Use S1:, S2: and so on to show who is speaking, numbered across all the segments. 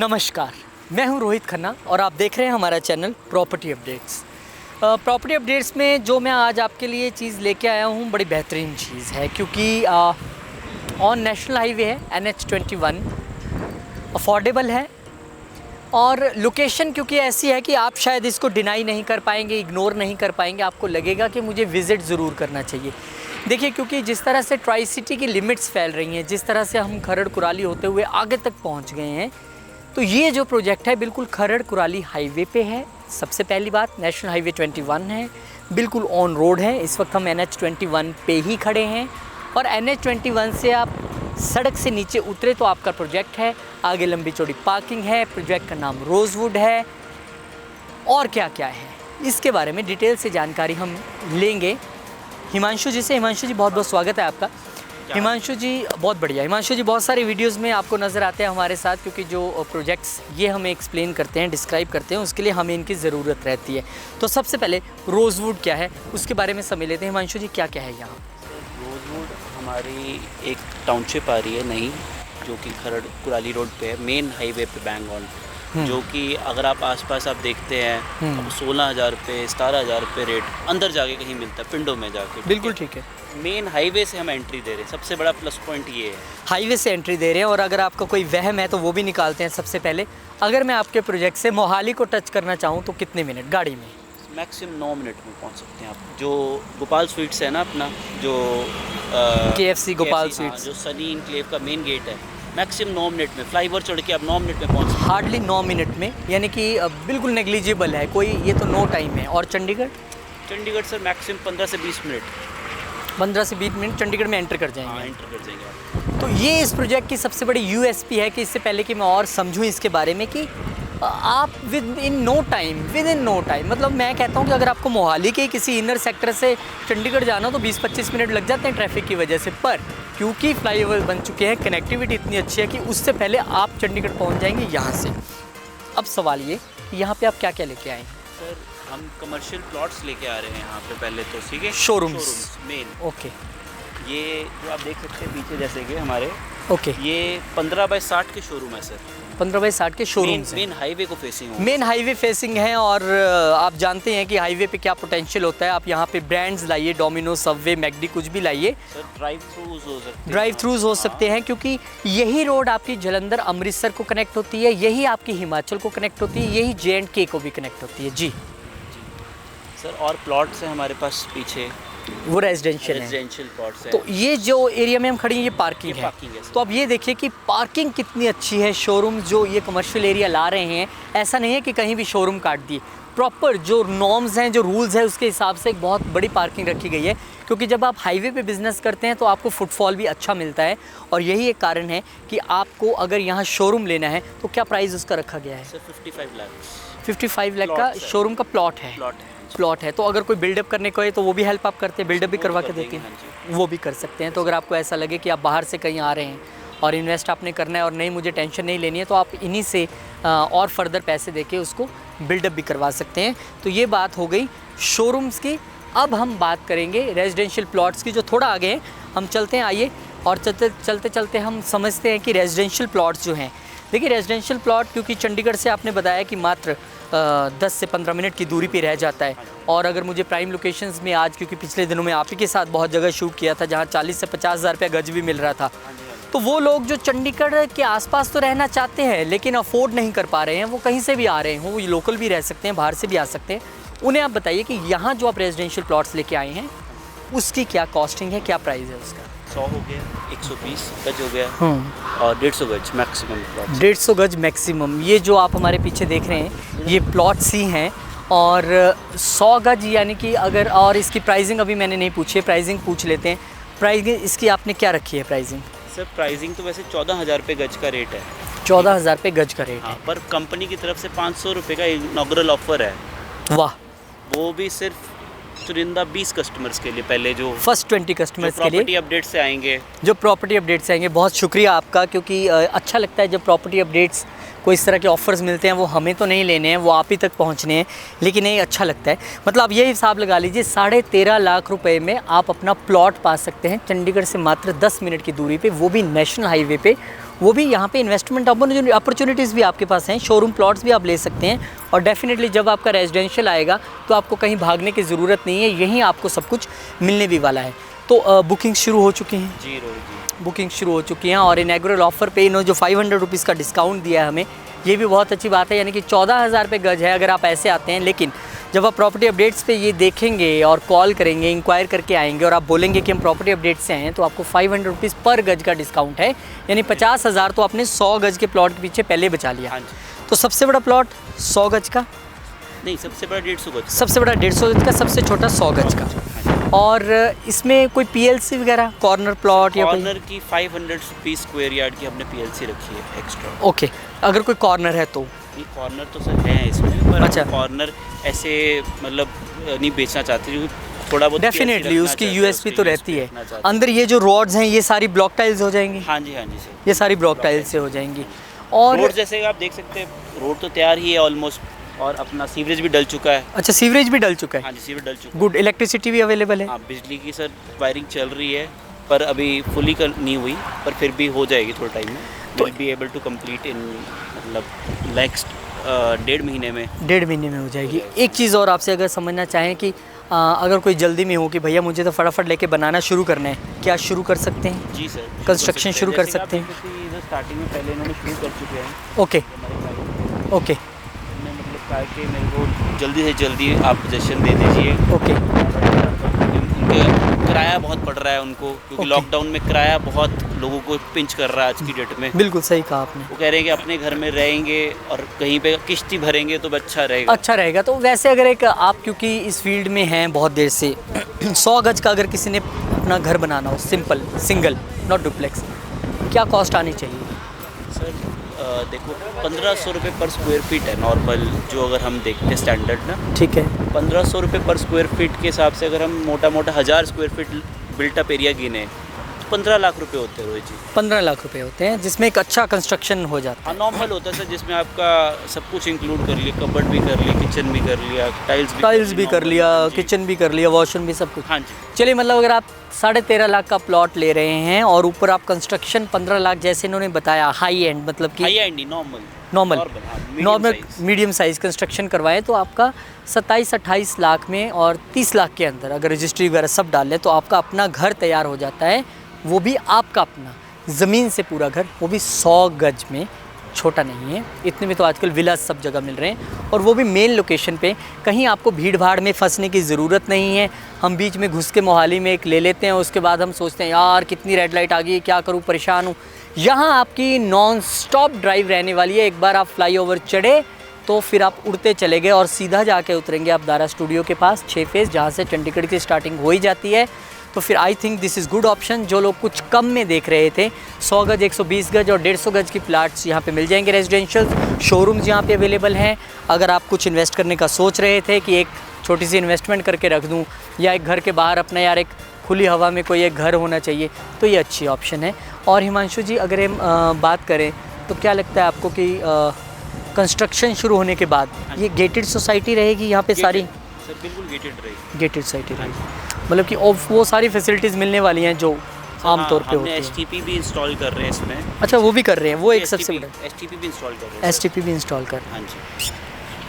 S1: नमस्कार, मैं हूं रोहित खन्ना और आप देख रहे हैं हमारा channel property updates. Property updates में जो मैं आज आपके लिए चीज़ लेके आया हूं बड़ी बेहतरीन चीज़ है, क्योंकि ऑन नेशनल हाईवे है NH21, अफोर्डेबल है और लोकेशन क्योंकि ऐसी है कि आप शायद इसको डिनाई नहीं कर पाएंगे, इग्नोर नहीं कर पाएंगे, आपको लगेगा कि मुझे विज़िट ज़रूर करना चाहिए। देखिए, क्योंकि जिस तरह से ट्राई सिटी की लिमिट्स फैल रही हैं, जिस तरह से हम खरड़ कुराली होते हुए आगे तक पहुंच गए हैं, तो ये जो प्रोजेक्ट है बिल्कुल खरड़ कुराली हाईवे पे है। सबसे पहली बात, नेशनल हाईवे 21 है, बिल्कुल ऑन रोड है। इस वक्त हम NH21 पे ही खड़े हैं और NH21 से आप सड़क से नीचे उतरे तो आपका प्रोजेक्ट है। आगे लंबी चौड़ी पार्किंग है, प्रोजेक्ट का नाम रोजवुड है और क्या क्या है इसके बारे में डिटेल से जानकारी हम लेंगे हिमांशु जी से। हिमांशु जी, बहुत बहुत स्वागत है आपका। हिमांशु जी, बहुत बढ़िया। हिमांशु जी बहुत सारे वीडियोस में आपको नज़र आते हैं हमारे साथ, क्योंकि जो प्रोजेक्ट्स ये हमें एक्सप्लेन करते हैं, डिस्क्राइब करते हैं, उसके लिए हमें इनकी ज़रूरत रहती है। तो सबसे पहले रोजवुड क्या है उसके बारे में समझ लेते हैं। हिमांशु जी, क्या क्या है यहाँ?
S2: रोजवुड हमारी एक टाउनशिप आ रही है नई, जो कि खरड़ कुराली रोड पे है, मेन हाईवे पे बैंग ऑन, जो कि अगर आप आसपास आप देखते हैं अब 16,000 रुपये 17,000 रुपये रेट अंदर जाके कहीं मिलता है, पिंडों में जाके।
S1: बिल्कुल ठीक है।
S2: मेन हाईवे से हम एंट्री दे रहे हैं, सबसे बड़ा प्लस पॉइंट ये है।
S1: हाईवे से एंट्री दे रहे हैं और अगर आपका कोई वहम है तो वो भी निकालते हैं। सबसे पहले, अगर मैं आपके प्रोजेक्ट से मोहाली को टच करना चाहूँ तो कितने मिनट गाड़ी में?
S2: मैक्सिमम 9 मिनट में पहुंच सकते हैं आप। जो गोपाल स्वीट्स है ना अपना, जो
S1: KFC गोपाल स्वीट्स,
S2: जो सनी इनक्लेव का मेन गेट है, मैक्सिमम 9 मिनट में फ्लाईओवर चढ़ के आप 9 मिनट में पहुंच सकते हैं।
S1: हार्डली 9 मिनट में, यानी कि बिल्कुल नेग्लिजिबल है, कोई ये तो नो टाइम है। और चंडीगढ़?
S2: चंडीगढ़ सर मैक्सिमम 15 से 20 मिनट,
S1: 15 से 20 मिनट चंडीगढ़ में एंटर कर जाएंगे।
S2: हाँ, एंटर कर जाएंगे आप।
S1: तो ये इस प्रोजेक्ट की सबसे बड़ी USP है कि इससे पहले कि मैं और समझूं इसके बारे में, कि आप विद इन नो टाइम, मतलब मैं कहता हूं कि अगर आपको मोहाली के किसी इनर सेक्टर से चंडीगढ़ जाना तो 20-25 मिनट लग जाते हैं ट्रैफिक की वजह से, पर क्योंकि फ्लाईओवर बन चुके हैं, कनेक्टिविटी इतनी अच्छी है कि उससे पहले आप चंडीगढ़ पहुंच जाएंगे यहाँ से। अब सवाल ये, यहाँ पे आप क्या क्या लेके आए?
S2: सर हम कमर्शियल प्लॉट्स लेके आ रहे हैं यहाँ पे पहले तो, ठीक है,
S1: शोरूम्स
S2: मेन।
S1: ओके।
S2: ये जो आप देख सकते हैं पीछे जैसे कि हमारे,
S1: ओके,
S2: ये 15 बाय 60 के शोरूम है सर।
S1: 15 बाय 60 के शोरूम्स हैं,
S2: मेन हाईवे को फेसिंग हो,
S1: मेन हाईवे फेसिंग है। और आप जानते हैं कि हाईवे पे क्या पोटेंशियल होता है। आप यहाँ पे ब्रांड्स लाइए, डोमिनोज, सबवे, मैकडी, कुछ भी लाइए।
S2: सर ड्राइव थ्रूज
S1: हो सकते हैं, क्योंकि यही रोड आपकी जलंधर अमृतसर को कनेक्ट होती है, यही आपकी हिमाचल को कनेक्ट होती है, यही J&K को भी कनेक्ट होती है। जी
S2: सर। और प्लॉट्स हैं हमारे पास पीछे,
S1: वो रेजिडेंशियल
S2: प्लॉट्स हैं।
S1: तो ये जो एरिया में हम खड़ी हैं ये पार्किंग है। तो अब ये देखिए कि पार्किंग कितनी अच्छी है। शोरूम जो ये कमर्शियल एरिया ला रहे हैं, ऐसा नहीं है कि कहीं भी शोरूम काट दिए, प्रॉपर जो नॉर्म्स हैं, जो रूल्स हैं, उसके हिसाब से एक बहुत बड़ी पार्किंग रखी गई है। क्योंकि जब आप हाईवे पे बिजनेस करते हैं तो आपको फुटफॉल भी अच्छा मिलता है, और यही एक कारण है कि आपको अगर यहाँ शोरूम लेना है तो क्या प्राइस उसका रखा गया है?
S2: सर
S1: 55 लाख का शोरूम का प्लॉट है। तो अगर कोई बिल्डअप करने को है तो वो भी हेल्प आप करते हैं, बिल्डअप भी करवा के देते हैं, वो भी कर सकते हैं। तो अगर आपको ऐसा लगे कि आप बाहर से कहीं आ रहे हैं और इन्वेस्ट आपने करना है और नहीं, मुझे टेंशन नहीं लेनी है, तो आप इन्हीं से और फर्दर पैसे देके उसको बिल्डअप भी करवा सकते हैं। तो ये बात हो गई शोरूम्स की। अब हम बात करेंगे रेजिडेंशियल प्लॉट्स की, जो थोड़ा आगे हैं। हम चलते हैं, आइए, और चलते चलते हम समझते हैं कि रेजिडेंशियल प्लॉट्स जो हैं, देखिए रेजिडेंशियल प्लॉट क्योंकि चंडीगढ़ से आपने बताया कि मात्र 10 से 15 मिनट की दूरी पे रह जाता है। और अगर मुझे प्राइम लोकेशंस में आज, क्योंकि पिछले दिनों में आप ही के साथ बहुत जगह शूट किया था जहाँ 40 से 50 हज़ार रुपया गज भी मिल रहा था, तो वो लोग जो चंडीगढ़ के आसपास तो रहना चाहते हैं लेकिन अफोर्ड नहीं कर पा रहे हैं, वो कहीं से भी आ रहे हैं, वो लोकल भी रह सकते हैं, बाहर से भी आ सकते हैं, उन्हें आप बताइए कि यहाँ जो आप रेजिडेंशियल प्लॉट्स लेके आए हैं उसकी क्या कॉस्टिंग है, क्या प्राइस है उसका?
S2: 100 हो गया, 120 गज हो गया, और 150 गज मैक्सिमम।
S1: 150 गज मैक्सिमम। ये जो आप हमारे पीछे देख रहे हैं ये प्लॉट्स ही हैं, और 100 गज यानी कि अगर, और इसकी प्राइसिंग अभी मैंने नहीं पूछी है, प्राइसिंग पूछ लेते हैं। प्राइसिंग इसकी आपने क्या रखी है प्राइसिंग?
S2: सर प्राइसिंग तो वैसे 14,000 रुपये गज का रेट है।
S1: 14,000 रुपये गज का रेट है,
S2: पर कंपनी की तरफ से 500 रुपये का इनॉग्रल ऑफर है।
S1: वाह!
S2: वो भी सिर्फ चुनिंदा 20 कस्टमर्स के लिए, पहले जो
S1: फर्स्ट 20 कस्टमर्स के लिए
S2: प्रॉपर्टी अपडेट से आएंगे,
S1: जो प्रॉपर्टी अपडेट से आएंगे। बहुत शुक्रिया आपका, क्योंकि अच्छा लगता है जब प्रॉपर्टी अपडेट्स को इस तरह के ऑफ़र्स मिलते हैं। वो हमें तो नहीं लेने हैं, वो आप ही तक पहुंचने हैं, लेकिन ये अच्छा लगता है। मतलब आप ये हिसाब लगा लीजिए, 13.5 लाख रुपए में आप अपना प्लॉट पा सकते हैं चंडीगढ़ से मात्र 10 मिनट की दूरी पे, वो भी नेशनल हाईवे पे, वो भी यहाँ पे इन्वेस्टमेंट अपॉर्चुनिटीज़ भी आपके पास हैं, शोरूम प्लॉट्स भी आप ले सकते हैं। और डेफिनेटली जब आपका रेजिडेंशियल आएगा तो आपको कहीं भागने की ज़रूरत नहीं है, यहीं आपको सब कुछ मिलने भी वाला है। तो बुकिंग शुरू हो चुकी हैं
S2: जी रोहित जी,
S1: बुकिंग शुरू हो चुकी हैं और इनॉग्रल ऑफ़र पे इन्होंने जो 500 रुपीज़ का डिस्काउंट दिया है हमें, ये भी बहुत अच्छी बात है। यानी कि 14,000 रुपये गज है अगर आप ऐसे आते हैं। लेकिन जब आप प्रॉपर्टी अपडेट्स पे ये देखेंगे और कॉल करेंगे, इंक्वायर करके आएंगे और आप बोलेंगे कि हम प्रॉपर्टी अपडेट से हैं, तो आपको 500 रुपीज़ पर गज का डिस्काउंट है। यानी 50,000 तो आपने 100 गज के प्लॉट के पीछे पहले बचा लिया।
S2: हाँ जी।
S1: तो सबसे बड़ा प्लॉट 100 गज का,
S2: नहीं सबसे बड़ा 150 गज,
S1: सबसे बड़ा 150 गज का, सबसे छोटा 100 गज का। और इसमें कोई पीएलसी वगैरह कॉर्नर प्लॉट या
S2: कॉर्नर की 500 रुपीज़ स्क्वायर यार्ड की हमने पीएलसी रखी है एक्स्ट्रा।
S1: ओके, अगर कोई कॉर्नर है तो
S2: ये कॉर्नर तो सर है इसमें, पर
S1: अच्छा।
S2: कॉर्नर ऐसे मतलब नहीं बेचना चाहते, क्योंकि थोड़ा बहुत
S1: डेफिनेटली उसकी यूएसपी तो रहती है।
S2: रखना चाहते हैं।
S1: अंदर ये जो रॉड्स हैं ये सारी ब्लॉक टाइल्स हो जाएंगी,
S2: हाँ जी सर,
S1: ये सारी ब्लॉक टाइल्स से हो जाएंगी। और
S2: रोड जैसे आप देख सकते हैं, रोड तो तैयार ही है ऑलमोस्ट, और अपना सीवरेज भी डल चुका है।
S1: अच्छा, सीवरेज भी डल चुका है।
S2: हाँ जी, सीवरेज डल चुका
S1: गुड, इलेक्ट्रिसिटी भी अवेलेबल है।
S2: है। हाँ, बिजली की सर वायरिंग चल रही है, पर अभी फुली नहीं हुई, पर फिर भी हो जाएगी थोड़ा टाइम में।
S1: तो-
S2: will be able to complete in मतलब नेक्स्ट 1.5 महीने में।
S1: 1.5 महीने में हो जाएगी। एक चीज़ और आपसे अगर समझना चाहें कि अगर कोई जल्दी में हो कि भैया मुझे तो फटाफट लेके बनाना शुरू करना है, क्या शुरू कर सकते हैं?
S2: जी सर,
S1: कंस्ट्रक्शन शुरू कर सकते हैं।
S2: स्टार्टिंग में पहले इन्होंने शुरू कर चुके हैं
S1: ओके
S2: हमारे
S1: ओके
S2: ने मतलब कहा कि मेरे को जल्दी से जल्दी आप पोजेशन दे दीजिए।
S1: ओके
S2: उनके किराया बहुत बढ़ रहा है उनको, क्योंकि
S1: Okay.
S2: लॉकडाउन में किराया बहुत लोगों को पिंच कर रहा है आज की डेट में।
S1: बिल्कुल सही कहा आपने।
S2: वो कह रहे हैं कि अपने घर में रहेंगे और कहीं पे किश्ती भरेंगे तो अच्छा रहेगा।
S1: अच्छा रहेगा। तो वैसे अगर एक आप क्योंकि इस फील्ड में हैं बहुत देर से 100 गज का अगर किसी ने अपना घर बनाना हो, सिंपल सिंगल नॉट डुप्लेक्स, क्या कॉस्ट आनी चाहिए?
S2: सर देखो 1500 रुपये पर स्क्वायर फीट है नॉर्मल, जो अगर हम देखते हैं स्टैंडर्ड ना,
S1: ठीक है।
S2: 1500 रुपये पर स्क्वायर फीट के हिसाब से अगर हम मोटा मोटा 1000 स्क्वायर फीट बिल्टअप एरिया गिने तो 15 लाख रुपए होते हैं रोहित जी।
S1: 15 लाख रुपए होते हैं, जिसमें एक अच्छा कंस्ट्रक्शन हो जाता है।
S2: हाँ, नॉर्मल होता है सर, जिसमें आपका सब कुछ इंक्लूड कर लिया, कबर्ड भी कर लिया, किचन भी कर लिया, टाइल्स भी
S1: कर लिया,
S2: जी।
S1: किचन भी कर लिया, वॉशरूम भी, सब कुछ।
S2: हाँ जी।
S1: चलिए, मतलब अगर आप 13.5 लाख का प्लॉट ले रहे हैं और ऊपर आप कंस्ट्रक्शन 15 लाख जैसे इन्होंने बताया, हाई एंड मतलब कि
S2: high and normal
S1: normal medium size construction करवाएं तो आपका 27-28 लाख में और 30 लाख के अंदर अगर रजिस्ट्री वगैरह सब डाल लें तो आपका अपना घर तैयार हो जाता है। वो भी आपका अपना ज़मीन से पूरा घर, वो भी 100 गज में, छोटा नहीं है। इतने में तो आजकल विलास सब जगह मिल रहे हैं, और वो भी मेन लोकेशन पे। कहीं आपको भीड़ भाड़ में फंसने की ज़रूरत नहीं है। हम बीच में घुस के मोहाली में एक ले लेते हैं, उसके बाद हम सोचते हैं यार कितनी रेड लाइट आ गई, क्या करूँ, परेशान हूँ। यहाँ आपकी नॉन स्टॉप ड्राइव रहने वाली है। एक बार आप फ्लाईओवर चढ़े तो फिर आप उड़ते चले गए और सीधा जाके उतरेंगे आप दारा स्टूडियो के पास 6 फेज़, जहाँ से चंडीगढ़ की स्टार्टिंग हो ही जाती है। तो फिर I think this is good option. जो लोग कुछ कम में देख रहे थे, 100 गज, 120 गज और 150 गज की प्लाट्स यहाँ पे मिल जाएंगे। रेजिडेंशियल शोरूम्स यहाँ पे अवेलेबल हैं। अगर आप कुछ इन्वेस्ट करने का सोच रहे थे कि एक छोटी सी इन्वेस्टमेंट करके रख दूँ, या एक घर के बाहर अपना यार एक खुली हवा में कोई एक घर होना चाहिए, तो ये अच्छी ऑप्शन है। और हिमांशु जी, अगर हम बात करें तो क्या लगता है आपको कि कंस्ट्रक्शन शुरू होने के बाद ये गेटेड सोसाइटी रहेगी यहाँ पे? सारी
S2: सर बिल्कुल गेटेड रहेगी।
S1: गेटेड सोसाइटी रहेगी, मतलब कि वो सारी फैसिलिटीज़ मिलने वाली हैं जो आमतौर पे होती है।
S2: एसटीपी भी इंस्टॉल कर रहे हैं इसमें।
S1: अच्छा, वो भी कर रहे हैं, वो एक सबसे बड़ा
S2: एसटीपी भी इंस्टॉल कर रहे हैं।
S1: एसटीपी भी इंस्टॉल कर रहे हैं।
S2: हाँ जी,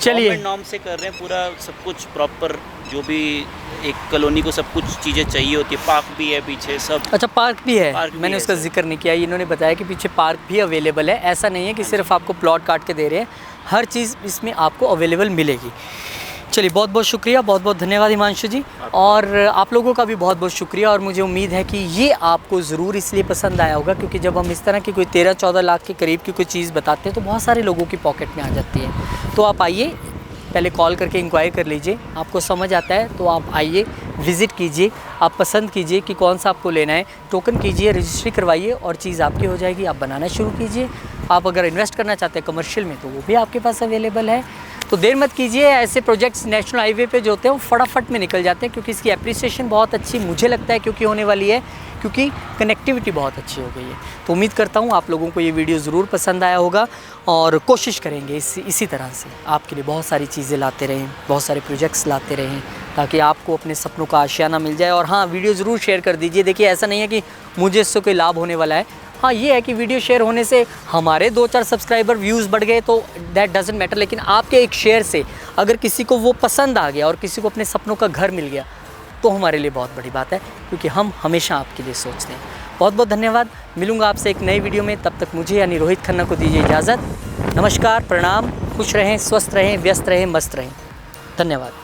S1: चलिए,
S2: गवर्नमेंट नॉर्म से कर रहे हैं पूरा सब कुछ प्रॉपर। जो भी एक कॉलोनी को सब कुछ चीज़ें चाहिए होती है, पार्क भी है पीछे सब।
S1: अच्छा, पार्क भी है।
S2: पार्क भी
S1: मैंने
S2: है
S1: उसका
S2: सर।
S1: जिक्र नहीं किया। इन्होंने बताया कि पीछे पार्क भी अवेलेबल है। ऐसा नहीं है कि सिर्फ आपको प्लॉट काट के दे रहे हैं, हर चीज़ इसमें आपको अवेलेबल मिलेगी। चलिए, बहुत बहुत शुक्रिया, बहुत बहुत धन्यवाद हिमांशु जी, और आप लोगों का भी बहुत बहुत शुक्रिया। और मुझे उम्मीद है कि ये आपको ज़रूर इसलिए पसंद आया होगा क्योंकि जब हम इस तरह की कोई 13-14 लाख के करीब की कोई चीज़ बताते हैं तो बहुत सारे लोगों की पॉकेट में आ जाती है। तो आप आइए, पहले कॉल करके इंक्वायर कर लीजिए, आपको समझ आता है तो आप आइए, विज़िट कीजिए, आप पसंद कीजिए कि कौन सा आपको लेना है, टोकन कीजिए, रजिस्ट्री करवाइए और चीज़ आपकी हो जाएगी। आप बनाना शुरू कीजिए। आप अगर इन्वेस्ट करना चाहते हैं कमर्शियल में तो वो भी आपके पास अवेलेबल है। तो देर मत कीजिए। ऐसे प्रोजेक्ट्स नेशनल हाईवे पे जो होते हैं वो फटाफट में निकल जाते हैं, क्योंकि इसकी एप्रिसिएशन बहुत अच्छी मुझे लगता है क्योंकि होने वाली है, क्योंकि कनेक्टिविटी बहुत अच्छी हो गई है। तो उम्मीद करता हूँ आप लोगों को ये वीडियो ज़रूर पसंद आया होगा, और कोशिश करेंगे इसी तरह से आपके लिए बहुत सारी चीज़ें लाते रहें, बहुत सारे प्रोजेक्ट्स लाते रहें, ताकि आपको अपने सपनों का आशियाना मिल जाए। और हाँ, वीडियो ज़रूर शेयर कर दीजिए। देखिए, ऐसा नहीं है कि मुझे इससे कोई लाभ होने वाला है, हाँ ये है कि वीडियो शेयर होने से हमारे 2-4 सब्सक्राइबर व्यूज़ बढ़ गए तो दैट डजंट मैटर, लेकिन आपके एक शेयर से अगर किसी को वो पसंद आ गया और किसी को अपने सपनों का घर मिल गया तो हमारे लिए बहुत बड़ी बात है, क्योंकि हम हमेशा आपके लिए सोचते हैं। बहुत बहुत धन्यवाद। मिलूँगा आपसे एक नई वीडियो में, तब तक मुझे यानी रोहित खन्ना को दीजिए इजाज़त। नमस्कार, प्रणाम, खुश रहें, स्वस्थ रहें, व्यस्त रहें, मस्त रहें। धन्यवाद।